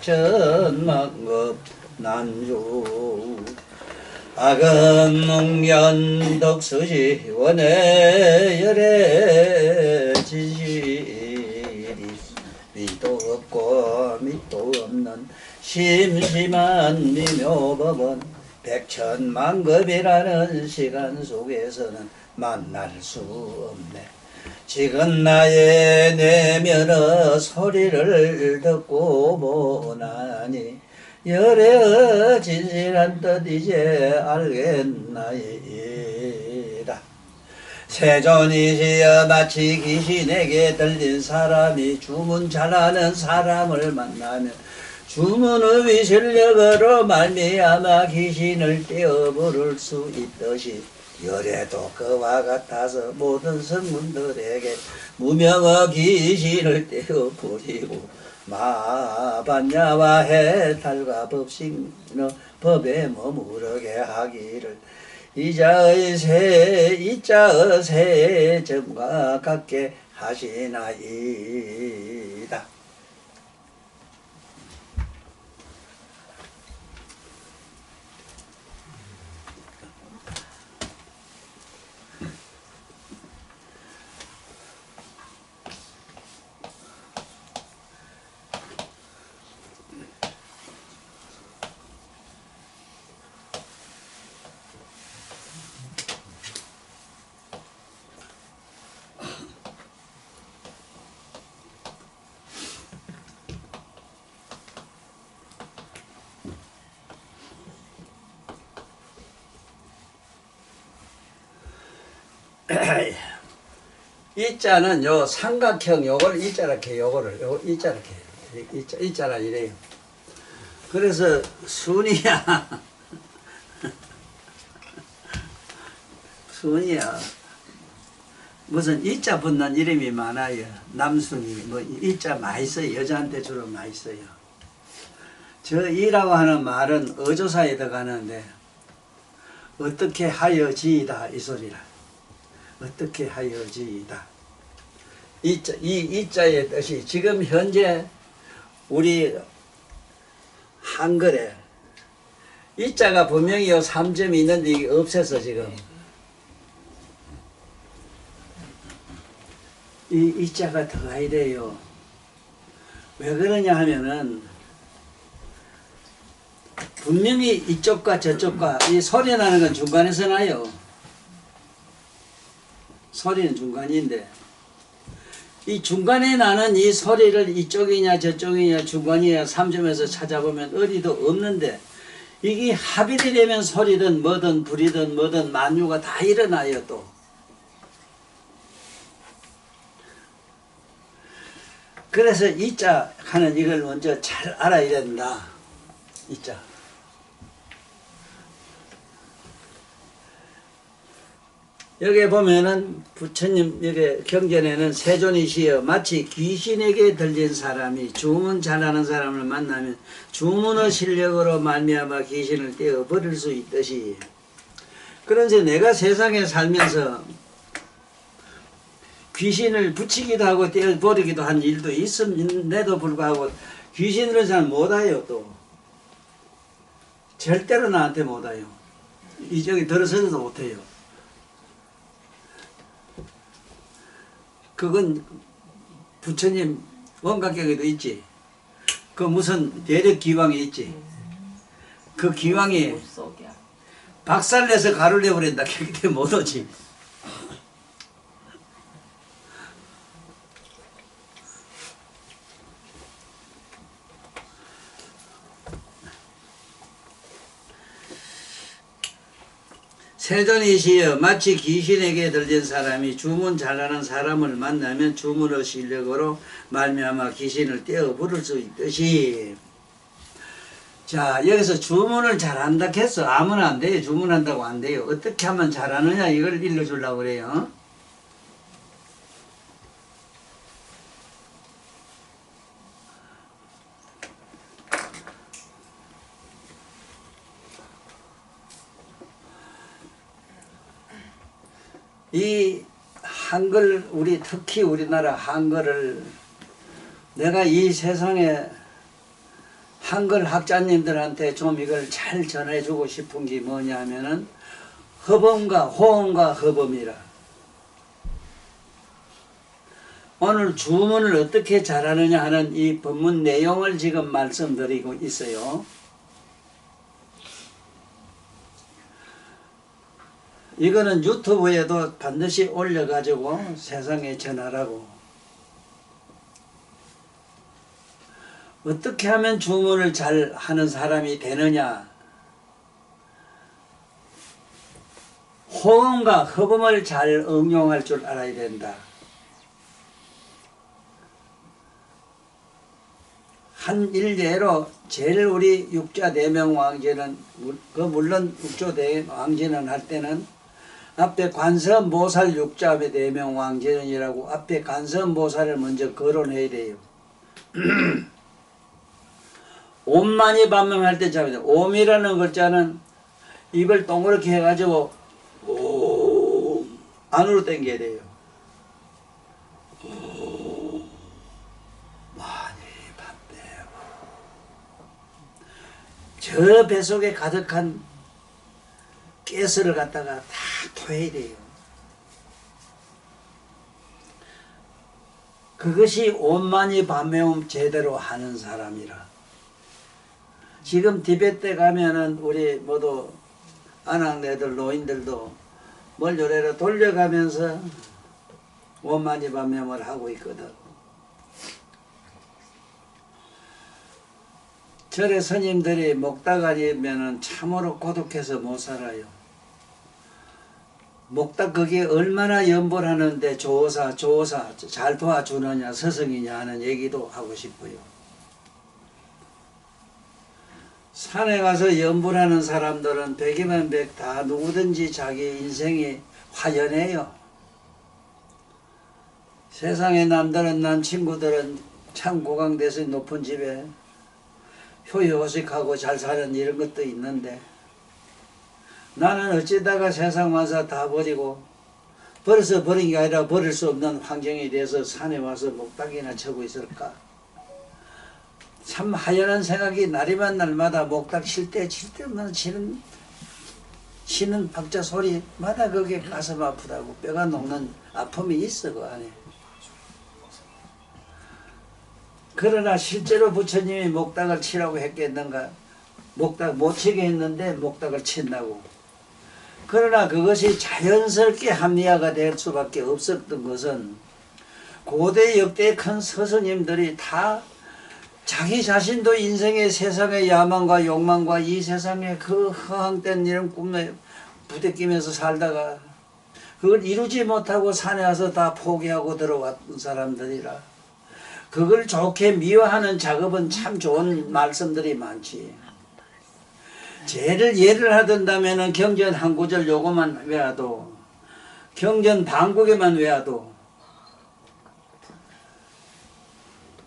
백천만급 난주 악은 농면 덕수시 원해 열애 지시리 미도 없고 밑도 없는 심심한 미묘법은 백천만급이라는 시간 속에서는 만날 수 없네. 지금 나의 내면의 소리를 듣고 보나니 열의 진실한 뜻 이제 알겠나이다. 세존이시여 마치 귀신에게 들린 사람이 주문 잘하는 사람을 만나면 주문의 위실력으로 말미암아 귀신을 떼어 부를 수 있듯이 열애도 그와 같아서 모든 성문들에게 무명의 귀신을 떼어 부리고 마반야와 해탈과 법식의 법에 머무르게 하기를 이자의 새 점과 같게 하시나이다. 이자는 요 삼각형 요걸 이자렇게 요거를 요 이자렇게 이자라 이래요. 그래서 순이야 순이야 무슨 이자 붙는 이름이 많아요. 남순이 뭐 이자 많이 써요. 여자한테 주로 많이 써요. 저 이라고 하는 말은 어조사에 들어가는데 어떻게 하여지이다 이 소리라. 어떻게 하여지이다. 이자의 뜻이 지금 현재 우리 한글에 이자가 분명히 요 3점이 있는데 이게 없어서 지금 이자가 들어가야 돼요. 왜 그러냐 하면은 분명히 이쪽과 저쪽과 이 소리 나는 건 중간에서 나요. 소리는 중간인데 이 중간에 나는 이 소리를 이쪽이냐 저쪽이냐 중간이냐 3점에서 찾아보면 어디도 없는데 이게 합일이 되면 소리든 뭐든 불이든 뭐든 만유가 다 일어나요. 또 그래서 이자 하는 이걸 먼저 잘 알아야 된다. 이자 여기 보면은 부처님 여기 경전에는 세존이시여 마치 귀신에게 들린 사람이 주문 잘하는 사람을 만나면 주문의 실력으로 말미암아 귀신을 떼어 버릴 수 있듯이 그런데 내가 세상에 살면서 귀신을 붙이기도 하고 떼어버리기도 한 일도 있음에도 불구하고 귀신을 잘 못와요. 또 절대로 나한테 못와요. 이쪽에 들어서지도 못해요. 그건 부처님 원각경에도 있지. 그 무슨 대력 기왕이 있지. 그 기왕이 박살내서 가루를 내버린다. 그렇기 때문에 못 오지. 세존이시여 마치 귀신에게 들린 사람이 주문 잘하는 사람을 만나면 주문의 실력으로 말미암아 귀신을 떼어 부를 수 있듯이. 자, 여기서 주문을 잘한다 했어. 아무나 안 돼요. 주문한다고 안 돼요. 어떻게 하면 잘하느냐 이걸 일러주려고 그래요. 이 한글, 특히 우리나라 한글을 내가 이 세상에 한글 학자님들한테 좀 이걸 잘 전해주고 싶은 게 뭐냐 하면은 허범과 호응과 허범이라. 오늘 주문을 어떻게 잘하느냐 하는 이 법문 내용을 지금 말씀드리고 있어요. 이거는 유튜브에도 반드시 올려가지고 세상에 전하라고. 어떻게 하면 주문을 잘 하는 사람이 되느냐. 호응과 허범을 잘 응용할 줄 알아야 된다. 한 일례로 제일 우리 육자 대명 왕제는 물론 육조 왕제는 할 때는 앞에 관세음보살 육자의 대명 왕제는이라고 앞에 관세음보살을 먼저 거론해야 돼요. 옴만이 반명할 때 잡아야 돼요. 옴이라는 글자는 입을 동그랗게 해가지고 옴 안으로 당겨야 돼요. 많이 반대요. 저 뱃속에 가득한 가스를 갖다가 다 토해야 돼요. 그것이 온만이 반매움 제대로 하는 사람이라. 지금 티베트 가면은 우리 모두 아낙네들 노인들도 뭘 요래로 돌려가면서 온만이 반매움을 하고 있거든. 절에 스님들이 먹다가 아니면은 참으로 고독해서 못 살아요. 먹다 그게 얼마나 연불하는데 조사 잘 도와주느냐 스승이냐 하는 얘기도 하고 싶어요. 산에 가서 연불하는 사람들은 백이면 백 다 누구든지 자기 인생이 화연해요. 세상에 남들은 난 친구들은 참 고강대서 높은 집에 효효식하고 잘 사는 이런 것도 있는데 나는 어찌다가 세상 와서 다 버리고 벌써 버린 게 아니라 버릴 수 없는 환경이 돼서 산에 와서 목닥이나 쳐고 있을까. 참 하연한 생각이 날이면 날마다 목닥 칠 때만 치는 박자 소리마다 그게 가슴 아프다고 뼈가 녹는 아픔이 있어 그 안에. 그러나 실제로 부처님이 목닥을 치라고 했겠는가. 목닥 못 치게 했는데 목닥을 친다고. 그러나 그것이 자연스럽게 합리화가 될 수밖에 없었던 것은 고대 역대 큰 스승님들이 다 자기 자신도 인생의 세상의 야망과 욕망과 이 세상의 그 허황된 이런 꿈에 부대끼면서 살다가 그걸 이루지 못하고 산에 와서 다 포기하고 들어왔던 사람들이라 그걸 좋게 미화하는 작업은 참 좋은 말씀들이 많지. 예를 하던다면은 경전 한 구절 요거만 외워도 경전 반국에만 외워도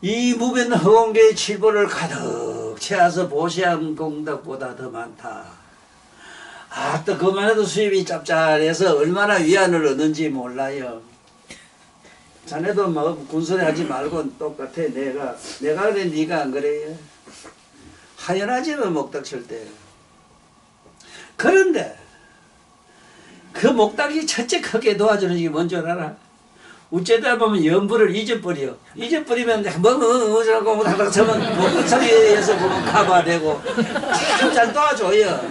이 무변 허공계의 칠보를 가득 채워서 보시한 공덕보다 더 많다. 아, 또 그만 해도 수입이 짭짤해서 얼마나 위안을 얻는지 몰라요. 자네도 뭐 군소리 하지 말고 똑같아. 내가 그래 네가 안 그래. 하연하지 뭐 목탁 칠 때. 그런데 그 목탁이 첫째 크게 도와주는 게 뭔 줄 알아? 어쩌다 보면 연불을 잊어버려. 잊어버리면 어쩌고 하다가 저면 목탁 소리에서 보면 가봐되고 참 잘 도와줘요.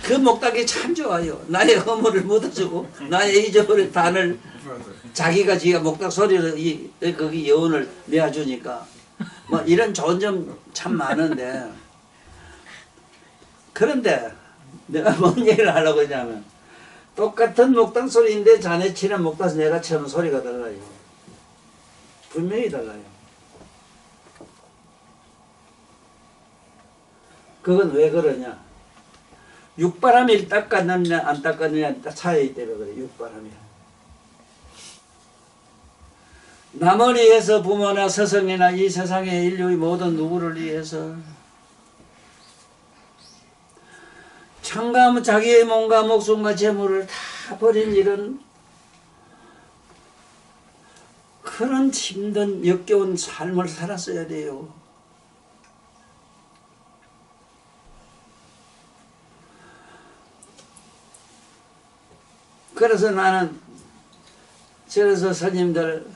그 목탁이 참 좋아요. 나의 허물을 묻어주고 나의 잊어버린 단을 자기가 목탁 소리를 거기 여운을 내어주니까 뭐 이런 좋은 점 참 많은데, 그런데 내가 뭔 얘기를 하려고 하냐면 똑같은 목탁 소리인데 자네 치는 목탁 내가 치는 소리가 달라요. 분명히 달라요. 그건 왜 그러냐? 육바람이 닦았느냐 안 닦았느냐 차이 때문에 그래. 육바람이. 남을 위해서 부모나 스승이나 이 세상의 인류의 모든 누구를 위해서 참감 자기의 몸과 목숨과 재물을 다 버린 이런 그런 힘든 역겨운 삶을 살았어야 돼요. 그래서 나는 저래서 스님들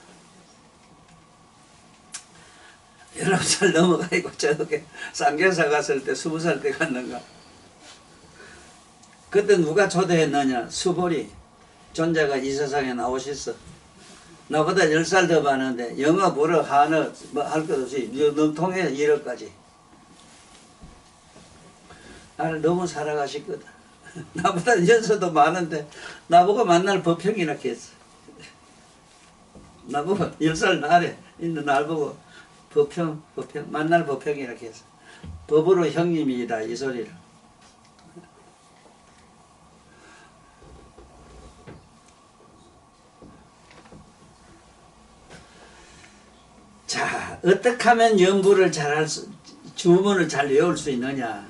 19살 넘어가고 저렇게 쌍계사 갔을 때 20살 때 갔는가. 그때 누가 초대했느냐. 수보리 존재가 이 세상에 나오셨어. 나보다 10살 더 많은데 영어, 불어, 한어 뭐 할 것 없이 능통해 1억까지. 나를 너무 사랑하셨거든. 나보다 연세도 많은데 나보고 만날 법형이라 했어. 나보고 10살 아래 있는 날 보고 법형 만날 법형이라 했어. 법으로 형님이다 이 소리를. 자, 어떻게 하면 연부를 주문을 잘 외울 수 있느냐.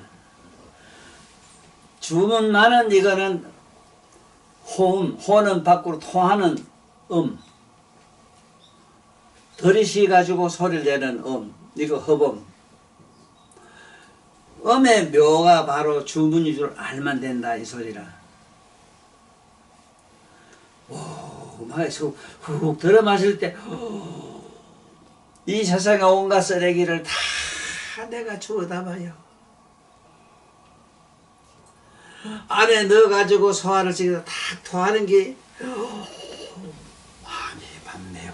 주문만은 이거는 호는 밖으로 토하는 들이쉬 가지고 소리를 내는 이거 허범. 음의 묘가 바로 주문인 줄 알면 된다 이 소리라. 오, 마에서 훅 들어 마실 때 이 세상에 온갖 쓰레기를 다 내가 주워 담아요. 안에 넣어가지고 소화를 시켜서 다 토하는 게 마음이 밝네요.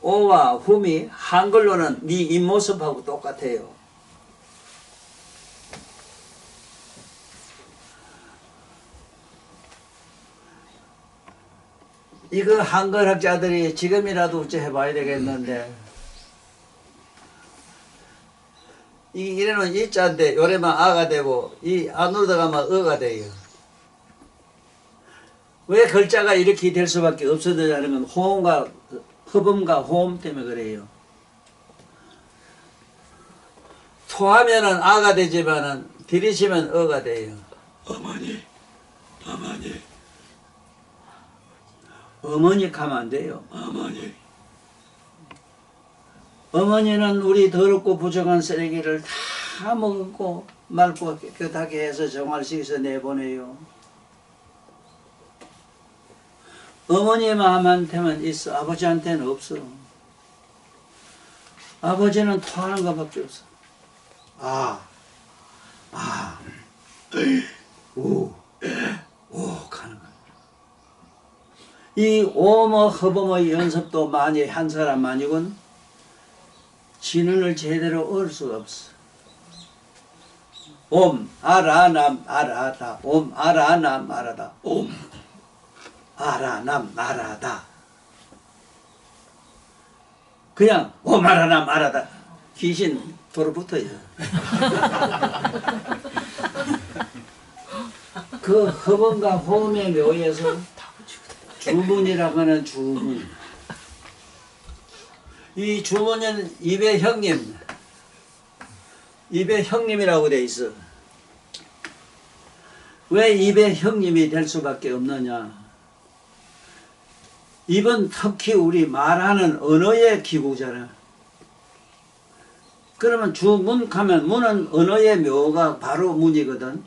오와 훔이 한글로는 네 입모습하고 똑같아요. 이거 한글학자들이 지금이라도 어째 해봐야 되겠는데, 이래는 이자인데 요래만 아가 되고 이 안으로 들어가면 어가 돼요. 왜 글자가 이렇게 될 수밖에 없었느냐는 건 호음과 허범과 호음 때문에 그래요. 토하면은 아가 되지만은 들이쉬면 어가 돼요. 어머니 가면 안 돼요. 어머니는 우리 더럽고 부정한 쓰레기를 다 먹고 맑고 깨끗하게 해서 정화시켜서 내보내요. 어머니 마음한테만 있어. 아버지한테는 없어. 아버지는 토하는 것밖에 없어. 오 가는 거야. 이 오머 허범의 연습도 많이 한 사람만이군 진언을 제대로 얻을 수가 없어. 옴 아라남 아라다. 옴 아라남 아라다. 옴 아라남 아라다. 그냥 옴 아라남 아라다. 귀신 도로붙어요. 그 허범과 호음의 묘에서 주문이라고 하는 주문. 이 주문은 입의 형님이라고 돼 있어. 왜 입의 형님이 될 수밖에 없느냐? 입은 특히 우리 말하는 언어의 기구잖아. 그러면 주문 가면 문은 언어의 묘가 바로 문이거든.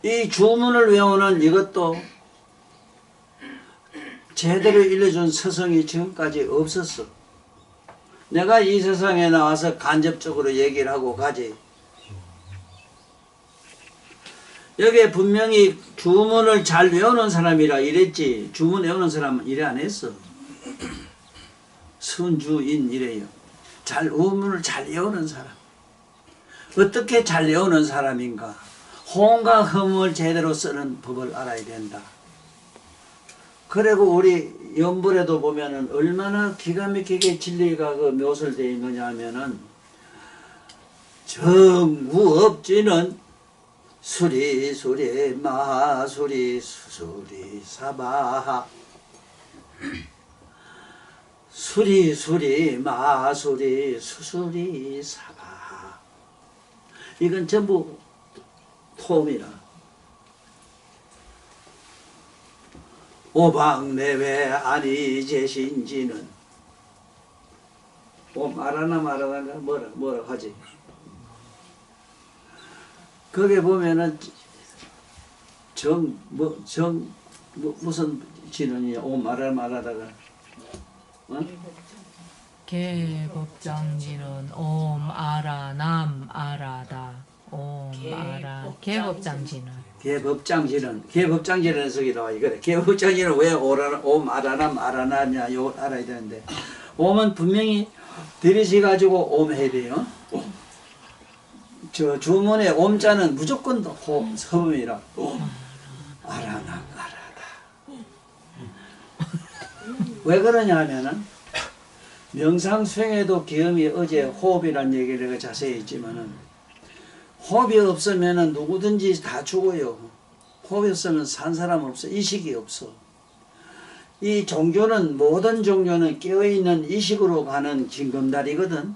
이 주문을 외우는 이것도 제대로 일러준 스승이 지금까지 없었어. 내가 이 세상에 나와서 간접적으로 얘기를 하고 가지. 여기에 분명히 주문을 잘 외우는 사람이라 이랬지, 주문 외우는 사람은 이래 안 했어. 선주인 이래요. 우문을 잘 외우는 사람. 어떻게 잘 외우는 사람인가? 호응과 허물을 제대로 쓰는 법을 알아야 된다. 그리고 우리 연불에도 보면은 얼마나 기가 막히게 진리가 그 묘설되어 있느냐 하면은, 정무업지는 수리 마수리 수리 사바하, 수리 마수리 수수리 사바하. 이건 전부 톰이라. 오방내외 아니 제신지는 말하나 말하나 뭐라 하지. 거기에 보면은 무슨 진원이야? 말하다가 개법장지는 옴 아라 남 아라다. 옴 아라 개법장지는 속이 나와. 이거래. 개법장지는 왜 옴 아라남 아라나냐 요 알아야 되는데, 옴은 분명히 들이시 가지고 옴 해야 돼요. 저 주문의 옴자는 무조건 서음이라. 아라남 아라다. 왜 그러냐 하면은, 명상 수행에도 기음이 어제 호흡이란 얘기를 내가 자세히 했지만은, 호흡이 없으면은 누구든지 다 죽어요. 호흡이 없으면 산 사람 없어. 의식이 없어. 이 종교는, 모든 종교는 깨어있는 의식으로 가는 징검다리거든.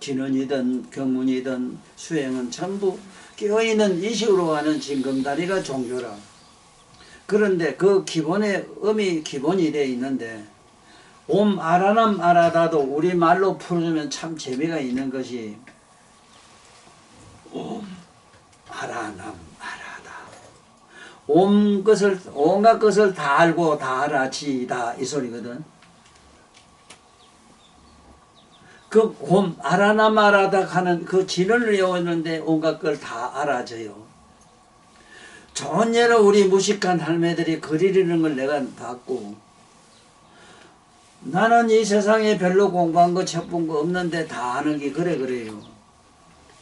진언이든 경문이든 수행은 전부 깨어있는 의식으로 가는 징검다리가 종교라. 그런데 그 기본에 음이 기본이 되어 있는데, 옴 아라남 아라다도 우리말로 풀어주면 참 재미가 있는 것이, 옴 아라남 아라다. 온갖 것을 다 알고 다 알아지다 이 소리거든. 그 옴 아라남 아라다 하는 그 진을 외우는데 온갖 걸 다 알아져요. 좋은 예로 우리 무식한 할매들이 그리려는 걸 내가 봤고, 나는 이 세상에 별로 공부한 거 첩본 거 없는데 다 아는 게 그래요.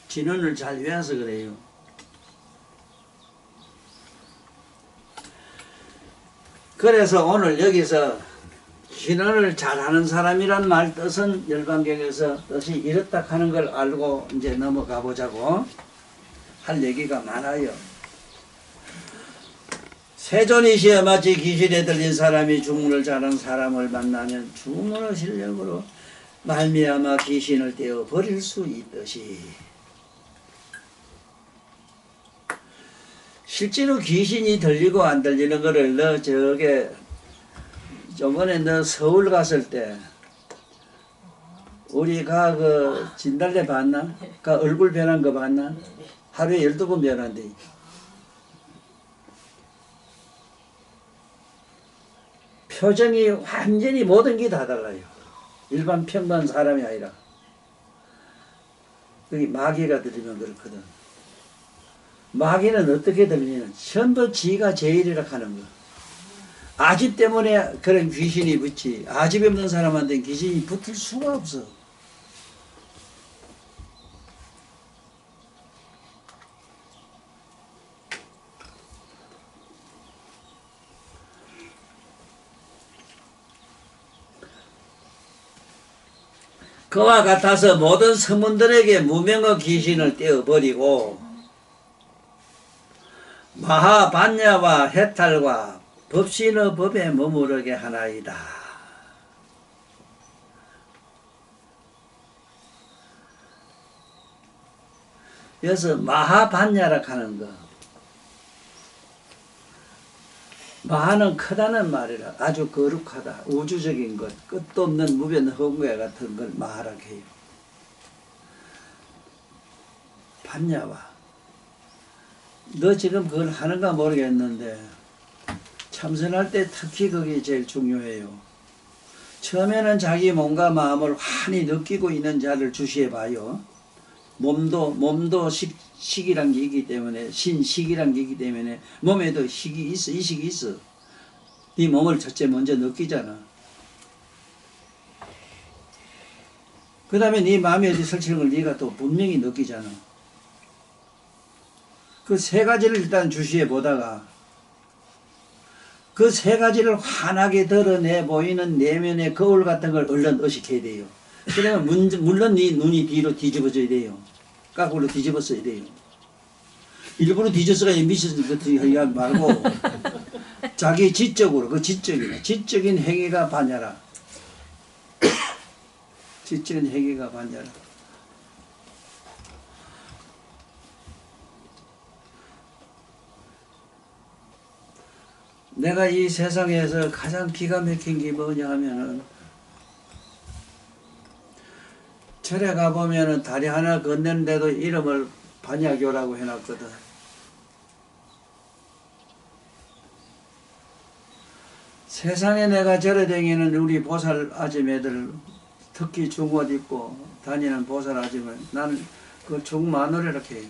진언을 잘 외워서 그래요. 그래서 오늘 여기서 진언을 잘하는 사람이란 말 뜻은 열반경에서 뜻이 이렇다 하는 걸 알고 이제 넘어가 보자고. 할 얘기가 많아요. 세존이시여 마치 귀신에 들린 사람이 주문을 잘하는 사람을 만나면 주문의 실력으로 말미암아 귀신을 떼어 버릴 수 있듯이, 실제로 귀신이 들리고 안 들리는 거를 너 저번에 너 서울 갔을 때 우리가 그 진달래 봤나? 그 얼굴 변한 거 봤나? 하루에 12번 변한대. 표정이 완전히 모든 게 다 달라요. 일반 평범한 사람이 아니라. 여기 마귀가 들리면 그렇거든. 마귀는 어떻게 들리냐면 전부 지가 제일이라 하는 거. 아집 때문에 그런 귀신이 붙지, 아집이 없는 사람한테 귀신이 붙을 수가 없어. 그와 같아서 모든 서문들에게 무명의 귀신을 떼어버리고 마하반야와 해탈과 법신의 법에 머무르게 하나이다. 여기서 마하반야라 하는 거. 마하는 크다는 말이라 아주 거룩하다. 우주적인 것, 끝도 없는 무변 허무야 같은 걸 마하라 해요. 반야와 너 지금 그걸 하는가 모르겠는데 참선할 때 특히 그게 제일 중요해요. 처음에는 자기 몸과 마음을 환히 느끼고 있는 자를 주시해 봐요. 몸도 식이란 게 있기 때문에, 신식이란 게 있기 때문에 몸에도 식이 있어, 이식이 있어. 네 몸을 첫째 먼저 느끼잖아. 그 다음에 네 마음에 어디 설치는 걸 네가 또 분명히 느끼잖아. 그 세 가지를 일단 주시해 보다가 그 세 가지를 환하게 드러내 보이는 내면의 거울 같은 걸 얼른 의식해야 돼요. 그러면 물론 네 눈이 뒤로 뒤집어져야 돼요. 까꾸로 뒤집어서야 돼요. 일부러 뒤져서가 미쳐서 그렇게 하지 말고 자기 지적으로, 그 지적인 행위가 반야라. 지적인 행위가 반야라. 내가 이 세상에서 가장 기가 막힌 게 뭐냐 하면은 절에 가보면은 다리 하나 건너는데도 이름을 반야교라고 해놨거든. 세상에 내가 절에 다니는 우리 보살 아줌매들, 특히 중옷 입고 다니는 보살 아줌매, 나는 그 중마누라 이렇게 해요.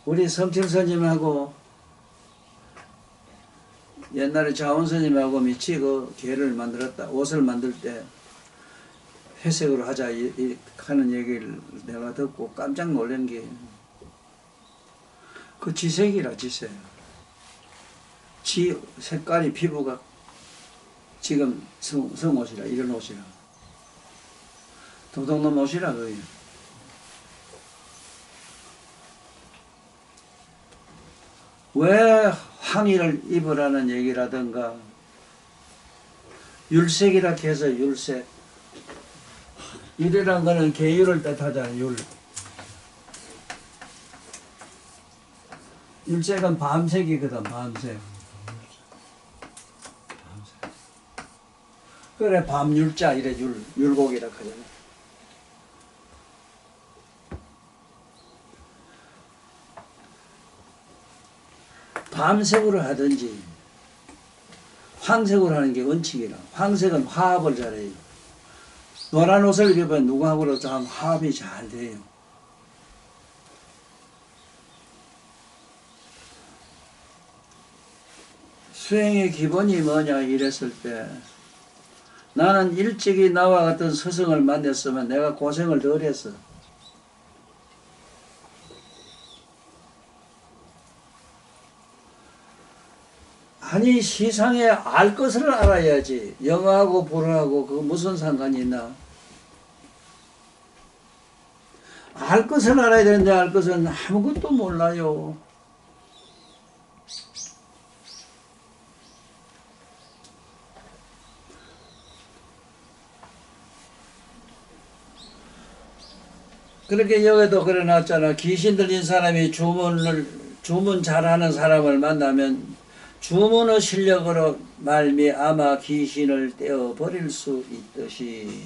우리 성철 스님하고 옛날에 자원 스님하고 미치 그 개를 만들었다. 옷을 만들 때 회색으로 하자 하는 얘기를 내가 듣고 깜짝 놀란 게 그 지색이라 지색. 지 색깔이 피부가 지금 성옷이라 이런 옷이라 도둑놈 옷이라 그래요. 왜 황의를 입으라는 얘기라든가 율색이라 해서 율색. 율이란 거는 계율을 뜻하잖아요. 율. 율색은 밤색이거든. 밤색. 그래 밤율자 이래 율곡이라 하잖아. 밤색으로 하든지 황색으로 하는 게 원칙이라. 황색은 화합을 잘해요. 노란 옷을 입으면 누구하고도 참 화합이 잘 돼요. 수행의 기본이 뭐냐 이랬을 때 나는 일찍이 나와 같은 스승을 만났으면 내가 고생을 덜 했어. 아니 세상에 알 것을 알아야지. 영하고 불하고 그 무슨 상관이 있나. 알 것을 알아야 되는데 알 것은 아무것도 몰라요. 그렇게 여기도 그래 놨잖아. 귀신 들린 사람이 주문 잘하는 사람을 만나면 주문의 실력으로 말미암아 귀신을 떼어버릴 수 있듯이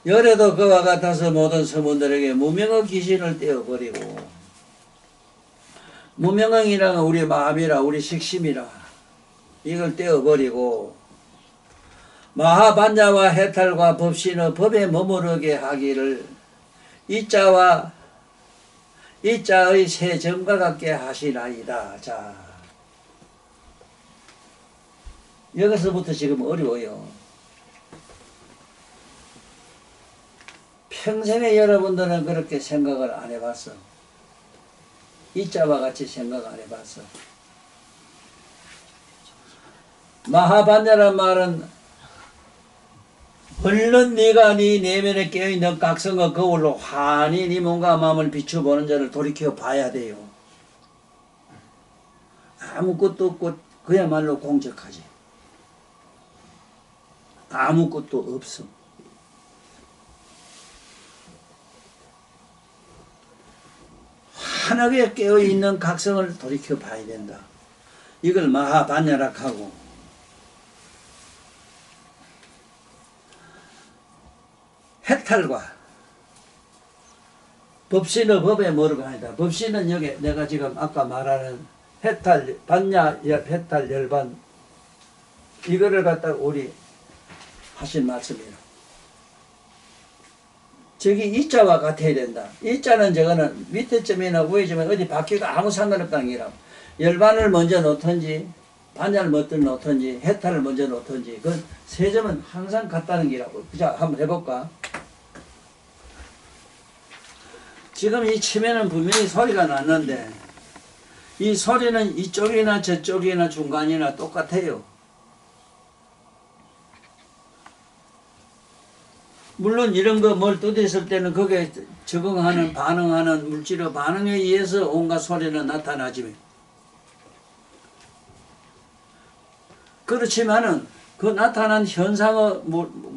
열에도 그와 같아서 모든 서문들에게 무명의 귀신을 떼어버리고 무명의이란 우리 마음이라 우리 식심이라 이걸 떼어버리고 마하반야와 해탈과 법신의 법에 머무르게 하기를 이자의 새 점과 같게 하시나이다. 자, 여기서부터 지금 어려워요. 평생에 여러분들은 그렇게 생각을 안 해봤어. 이자와 같이 생각 안 해봤어. 마하반야란 말은 얼른 네가 네 내면에 깨어있는 각성의 거울로 환히 네 몸과 마음을 비춰보는 자를 돌이켜 봐야 돼요. 아무것도 없고 그야말로 공적하지. 아무것도 없어. 환하게 깨어있는 각성을 돌이켜 봐야 된다. 이걸 마하반야락하고 해탈과 법신의 법에 뭐라고 합니다. 법신은 여기 내가 지금 아까 말하는 해탈, 반야, 해탈, 열반 이거를 갖다가 우리 하신 말씀이에요. 저기 이자와 같아야 된다. 이자는 저거는 밑에 점이나 위에 점이 어디 바뀌가 아무 상관없다는 게라. 열반을 먼저 놓든지 반야를 먼저 놓든지 해탈을 먼저 놓든지 그 세 점은 항상 같다는 게라고. 자, 한번 해볼까? 지금 이 치매는 분명히 소리가 났는데 이 소리는 이쪽이나 저쪽이나 중간이나 똑같아요. 물론 이런 거 뭘 뜯었을 때는 거기에 적응하는 반응하는 물질의 반응에 의해서 온갖 소리는 나타나지만 그렇지만은 그 나타난 현상의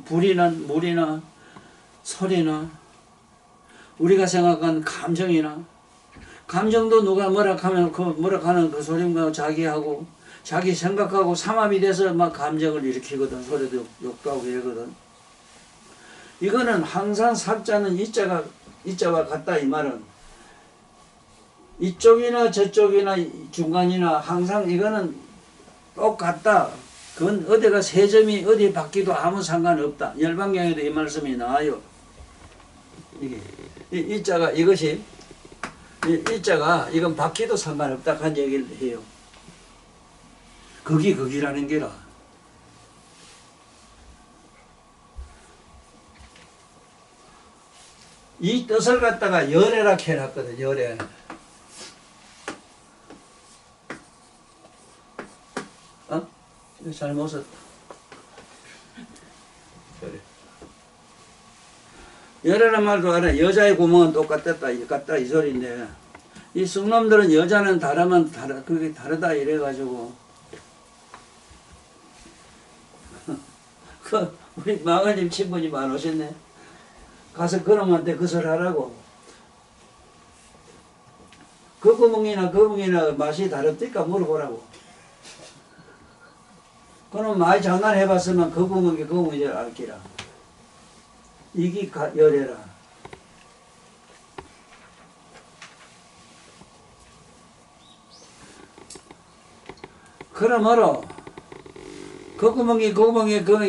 불이나 물이나 소리나 우리가 생각하는 감정이나 감정도 누가 뭐라 하면 그 뭐라 하는 그 소리가 자기하고 자기 생각하고 삼합이 돼서 막 감정을 일으키거든. 소리도 욕도 하고 이러거든. 이거는 항상 살자는 이자와 같다 이 말은 이쪽이나 저쪽이나 중간이나 항상 이거는 똑같다. 그건 어디가 세 점이 어디 바뀌도 아무 상관없다. 열반경에도 이 말씀이 나와요. 이게 이자가 이것이 이자가 이건 바뀌도 상관없다 한 얘기를 해요. 거기라는 게라. 이 뜻을 갖다가 열애라 해놨거든. 열애. 어? 이거 잘못 썼다. 열애란 말도 알아. 여자의 구멍은 같다 이 소리인데 이 쑥놈들은 여자는 다르면 그게 다르다 이래가지고 그 우리 마가님 친구님 안 오셨네. 가서 그놈한테 그 소리 하라고. 그 구멍이나 맛이 다릅니까 물어보라고. 그놈 많이 장난해봤으면 그 구멍이 알기라. 이게 열애라. 그러므로 그 구멍이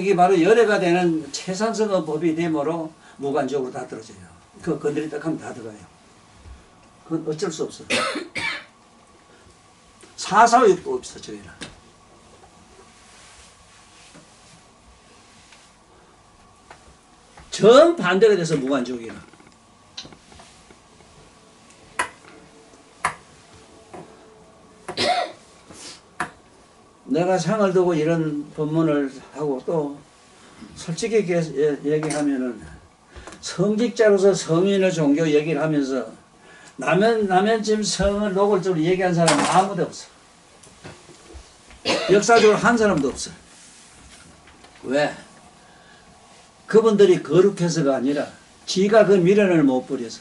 이게 바로 열애가 되는 최상승의 법이 되므로 무관적으로 다 떨어져요. 그거 건드리다 하면 다 들어가요. 그건 어쩔 수 없어. 사사욕도 없어 저기는. 정반대가 돼서 무관적이라. 내가 상을 두고 이런 법문을 하고 또 솔직히 얘기하면은 성직자로서 성인의 종교 얘기를 하면서 남의 지금 성을 노골적으로 얘기한 사람은 아무도 없어. 역사적으로 한 사람도 없어. 왜? 그분들이 거룩해서가 아니라 지가 그 미련을 못 버려서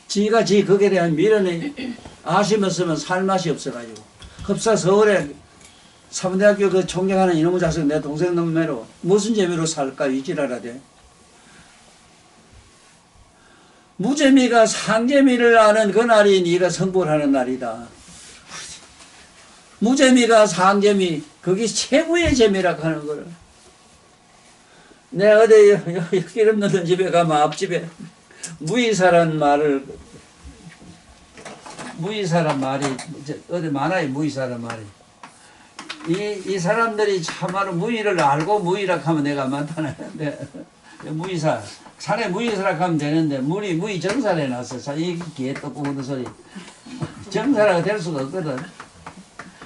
지가 거기에 대한 미련에 아쉬웠으면 살 맛이 없어가지고 흡사 서울에 사범대학교 그 총경하는 이놈의 자식 내 동생 놈매로 무슨 재미로 살까 이지랄하대. 무재미가 상재미를 아는 그 날이 네가 성불하는 날이다. 무재미가 상재미 그게 최고의 재미라고 하는 거를. 내가 어디 기름 넣는 집에 가면 앞집에 무의사란 말이 어디 많아요. 무의사란 말이. 이 사람들이 참말로 무의를 알고 무의라고 하면 내가 많다는데 무의사 산에 무의사라고 하면 되는데 무의 정사를 해놨어. 이 귀에 떡고 그런 소리. 정사라고 될 수가 없거든.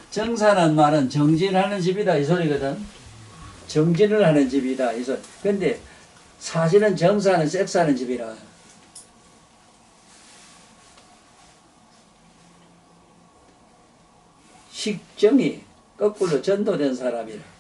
정사는 말은 정진하는 집이다 이 소리거든. 정진을 하는 집이다 이 소리. 근데 사실은 정사는 섹스하는 집이라. 식정이 거꾸로 전도된 사람이라.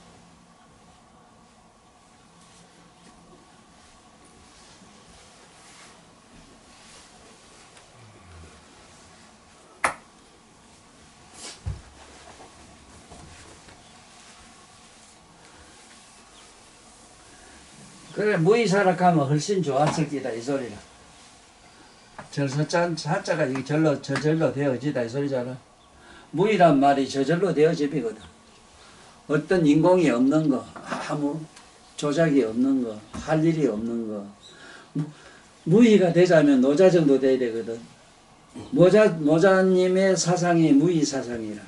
그래 무의사락하면 훨씬 좋았을 기다 이 소리라. 사자가 이게 저절로 되어지다 이 소리잖아. 무의란 말이 저절로 되어집이거든. 어떤 인공이 없는 거, 아무 조작이 없는 거, 할 일이 없는 거. 무의가 되자면 노자 정도 돼야 되거든. 노자님의 사상이 무의 사상이라.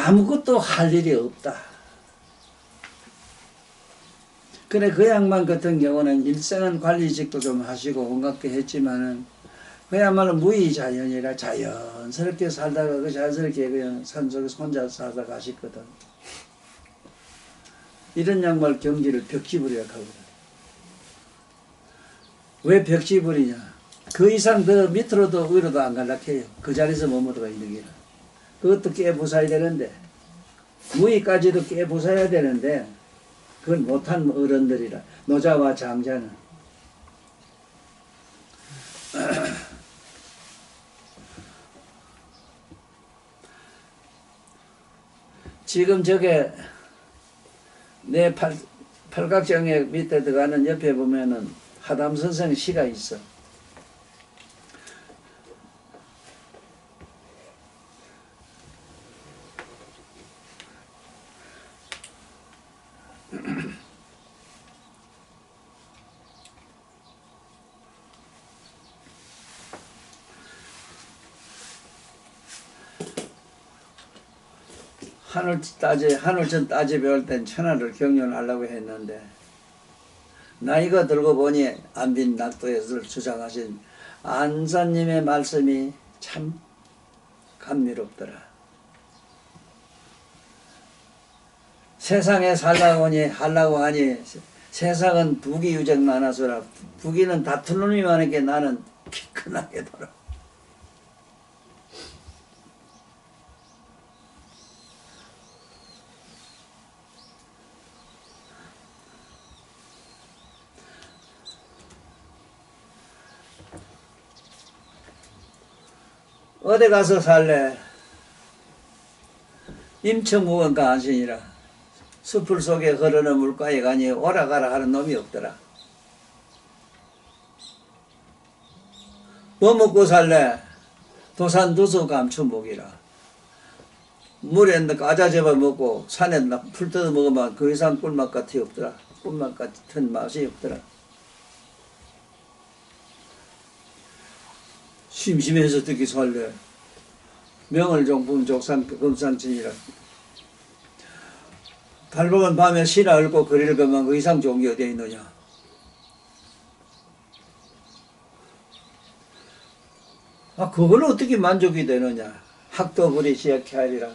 아무것도 할 일이 없다. 그래 그 양반 같은 경우는 일생은 관리직도 좀 하시고 온갖 게 했지만은 그야말로 무의자연이라 자연스럽게 살다가 그 자연스럽게 그냥 산속에서 혼자 살다 가셨거든. 이런 양말 경지를 벽지불이라고 하거든. 왜 벽지불이냐? 그 이상 더 밑으로도 위로도 안 갈락해요. 그 자리에서 머무르가 있는 게라. 그것도 깨부숴야 되는데 무의까지도 깨부숴야 되는데 그걸 못한 어른들이라. 노자와 장자는 지금 저게 내 팔각정액 밑에 들어가는 옆에 보면은 하담 선생 시가 있어. 하늘천 따지 배울 땐 천하를 경륜하려고 했는데 나이가 들고 보니 안빈 낙도에서 주장하신 안사님의 말씀이 참 감미롭더라. 세상에 하려고 하니 세상은 부귀유적 많아서라. 부귀는 다투는 놈이 많으니까 나는 기끈하게 돌아. 어디 가서 살래? 임청무원가 안신이라. 숲을 속에 흐르는 물가에 가니 오라가라 하는 놈이 없더라. 뭐 먹고 살래? 도산두수 감춘목이라. 물에 과자 잡아 먹고 산에 풀 뜯어 먹으면 그 이상 꿀맛 같이 없더라. 꿀맛 같은 맛이 없더라. 심심해서 어떻게 살래? 명을종분 금산진이라. 달봉은 밤에 시나 읊고 글을 거면 그 이상 좋은 게 어디에 있느냐? 그걸 어떻게 만족이 되느냐? 학도불이 시약해하리라.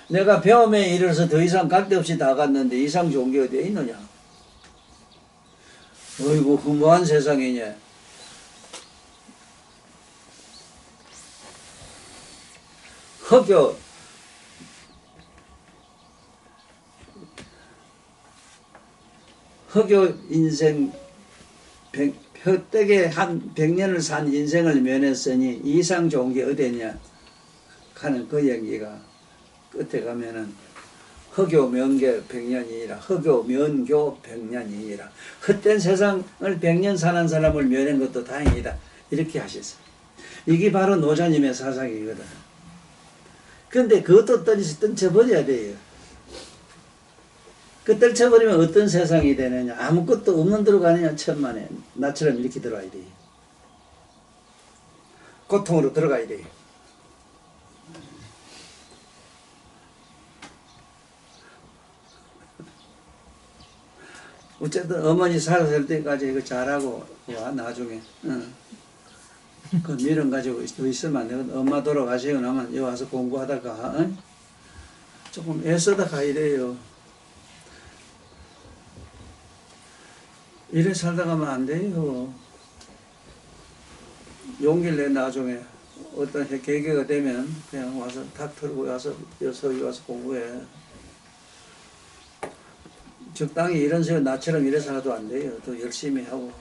내가 배움에 이르러서 더 이상 갈 데 없이 다 갔는데 이상 좋은 게 어디에 있느냐? 어이구 허무한 세상이냐? 허교 인생 헛되게 한 100년을 산 인생을 면했으니 이상 좋은 게 어디냐 하는 그 얘기가 끝에 가면은 허교 면교 100년이니라. 허교 면교 100년이니라. 헛된 세상을 100년 사는 사람을 면한 것도 다행이다. 이렇게 하셨어요. 이게 바로 노자님의 사상이거든. 근데 그것도 떨쳐버려야 돼요. 그 떨쳐버리면 어떤 세상이 되느냐? 아무것도 없는 데로 가느냐? 천만에. 나처럼 이렇게 들어가야 돼요. 고통으로 들어가야 돼요. 어쨌든 어머니 살았을 때까지 이거 잘하고 와 나중에 그 미련 가지고 있으면 안 되거든. 엄마 돌아가시고 나면 여기 와서 공부하다가 조금 애써다 가야 돼요. 이래 살다 가면 안 돼요. 용기를 내 나중에 어떤 계기가 되면 그냥 와서 탁 털고 와서 여기 와서 공부해. 적당히 이런 식으로 나처럼 이래서 하도 안 돼요. 더 열심히 하고.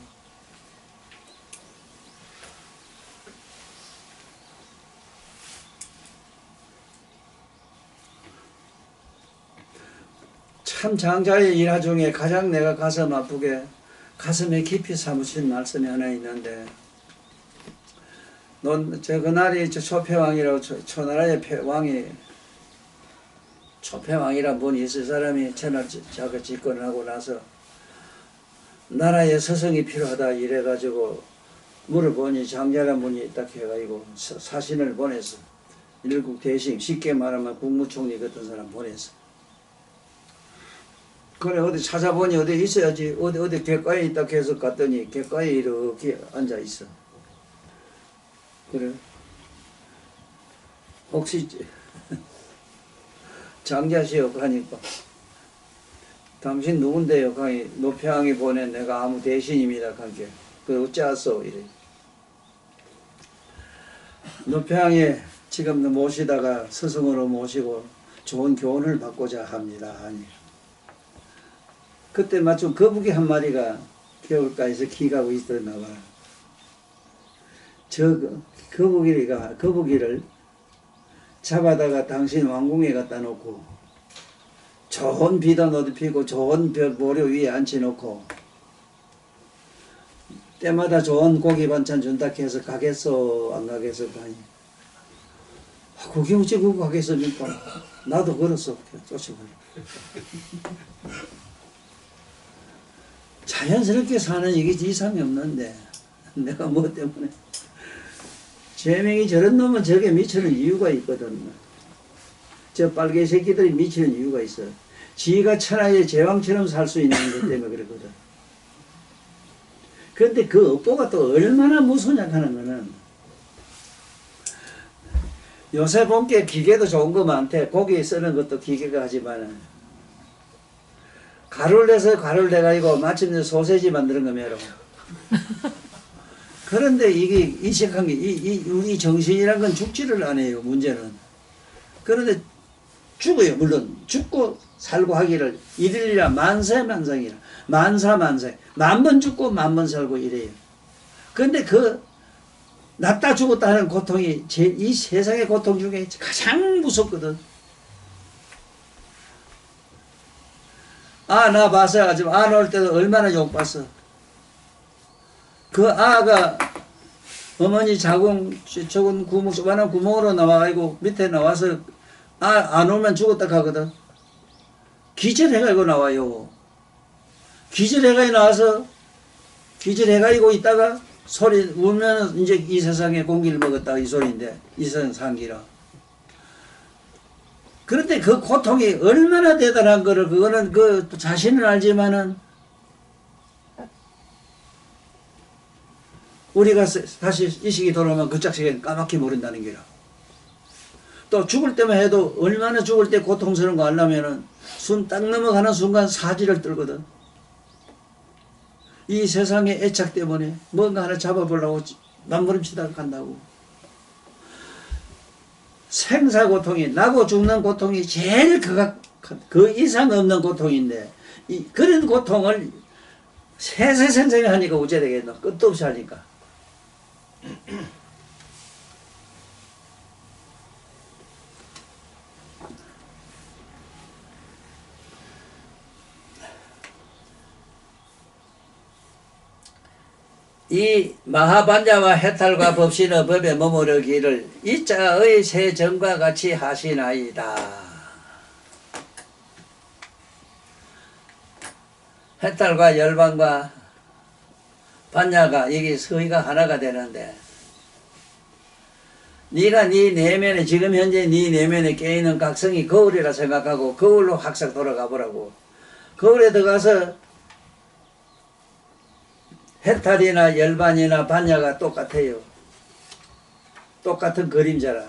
참 장자의 일화 중에 가장 내가 가슴 아프게 가슴에 깊이 사무친 말씀이 하나 있는데, 그날이 초패왕이라고 초나라의 왕이 초패왕이란 분이 있을 사람이 천하 자가 집권을 하고 나서 나라에 서성이 필요하다 이래가지고 물어보니 장자란 분이 딱 해가지고 사신을 보내서 일국 대신 쉽게 말하면 국무총리 같은 사람 보내서 그래 어디 찾아보니 어디 있어야지 어디 객가에 있다 해서 갔더니 객가에 이렇게 앉아 있어. 그래 혹시 장자시여 하니까 당신 누군데요? 하니 노평이 보낸 내가 아무 대신입니다. 하니까 그 어찌하소 이래. 노평이 지금 모시다가 스승으로 모시고 좋은 교훈을 받고자 합니다. 하니 그때 마침 거북이 한 마리가 겨울가에서 기가고 있었나 봐. 저 거북이를 잡아다가 당신 왕궁에 갖다 놓고 좋은 비도 높이고 좋은 모료 위에 앉혀놓고 때마다 좋은 고기 반찬 준다 해서 가겠어 안 가겠어 하니 그게 어찌 그거 가겠습니까? 나도 그랬어. 쫓아버려. 자연스럽게 사는 이게 이상이 없는데 내가 뭐 때문에 제명이 저런 놈은 저게 미치는 이유가 있거든. 저 빨개 새끼들이 미치는 이유가 있어. 지가 천하의 제왕처럼 살 수 있는 것 때문에 그랬거든. 그런데 그 업보가 또 얼마나 무서냐 하는 거는 요새 본게 기계도 좋은 거 많대. 고기 쓰는 것도 기계가 하지만은 가루를 내서 가루를 내가지고 마침내 소세지 만드는 거 매로. 그런데 이게 이식한 게 우리 정신이란 건 죽지를 않아요. 문제는. 그런데 죽어요. 물론 죽고 살고 하기를 일일이라 만세만상이라 만사만세 만번 죽고 만번 살고 이래요. 그런데 그 낫다 죽었다 하는 고통이 이 세상의 고통 중에 가장 무섭거든. 나 봤어요. 아주 나올 때도 얼마나 욕봤어. 그 아가 어머니 자궁 적은 구멍 조그마한 구멍으로 나와가지고 밑에 나와서 안 오면 죽었다 하거든. 기절해가지고 나와요. 기절해가지고 나와서 기절해가지고 있다가 소리 울면 이제 이 세상에 공기를 먹었다 이 소리인데 이 세상 상기라. 그런데 그 고통이 얼마나 대단한 거를 그거는 그 자신은 알지만은 우리가 다시 이식이 돌아오면 그 짝식에 까맣게 모른다는 게라. 또 죽을 때만 해도 얼마나 죽을 때 고통스러운 거 알려면은 숨 딱 넘어가는 순간 사지를 떨거든. 이 세상의 애착 때문에 뭔가 하나 잡아보려고 남부름치다가 간다고. 생사고통이 나고 죽는 고통이 제일 그 이상 없는 고통인데 그런 고통을 세세생생히 하니까 어째 되겠노. 끝도 없이 하니까. 이 마하반자와 해탈과 법신의 법에 머무르기를 이자의 세정과 같이 하시나이다. 해탈과 열반과 반야가 이게 서희가 하나가 되는데 네가 네 내면에 지금 현재 네 내면에 깨있는 각성이 거울이라 생각하고 거울로 확싹 돌아가 보라고. 거울에 들어가서 해탈이나 열반이나 반야가 똑같아요. 똑같은 그림자라.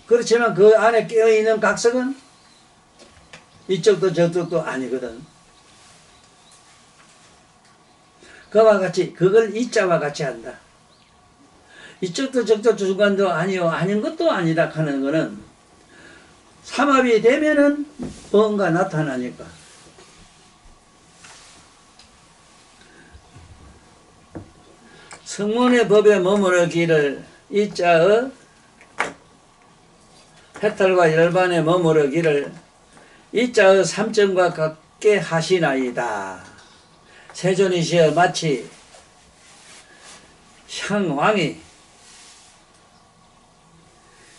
그렇지만 그 안에 깨어있는 각성은 이쪽도 저쪽도 아니거든. 그와 같이 그걸 이자와 같이 한다. 이쪽도 저쪽 중간도 아니요 아닌 것도 아니다 하는 거는 삼합이 되면은 뭔가 나타나니까. 성문의 법에 머무르기를 이자의 해탈과 열반에 머무르기를 이자의 삼점과 같게 하시나이다. 세존이시여 마치 향왕이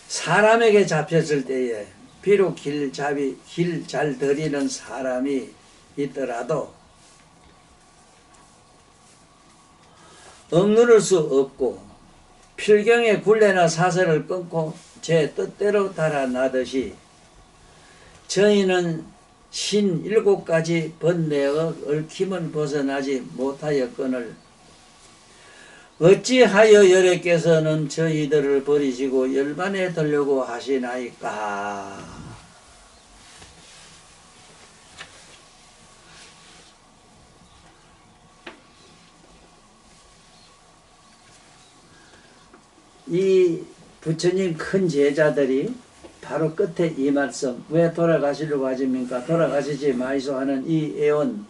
사람에게 잡혔을 때에 비록 길 잘 들이는 사람이 있더라도 억누를 수 없고 필경의 굴레나 사슬을 끊고 제 뜻대로 달아나듯이 저희는 신 7가지 번뇌의 얽힘은 벗어나지 못하였거늘 어찌하여 여래께서는 저희들을 버리시고 열반에 들려고 하시나이까. 이 부처님 큰 제자들이 바로 끝에 이 말씀, 왜 돌아가시려고 하십니까? 돌아가시지 마이소 하는 이 애원,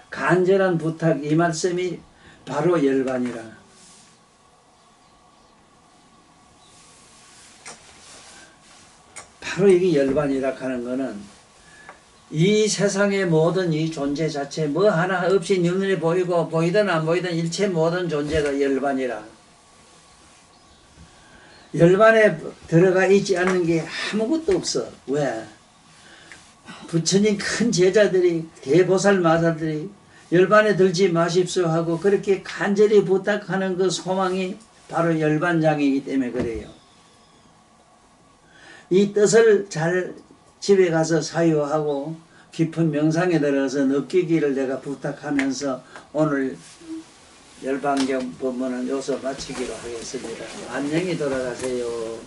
간절한 부탁, 이 말씀이 바로 열반이라. 바로 이게 열반이라 하는 거는 이 세상의 모든 이 존재 자체 뭐 하나 없이 눈에 보이고 보이든 안 보이든 일체 모든 존재가 열반이라. 열반에 들어가 있지 않는 게 아무것도 없어. 왜? 부처님 큰 제자들이 대보살 마사들이 열반에 들지 마십시오 하고 그렇게 간절히 부탁하는 그 소망이 바로 열반장이기 때문에 그래요. 이 뜻을 잘 집에 가서 사유하고 깊은 명상에 들어서 느끼기를 내가 부탁하면서 오늘 열반경 법문은 여기서 마치기로 하겠습니다. 안녕히 돌아가세요.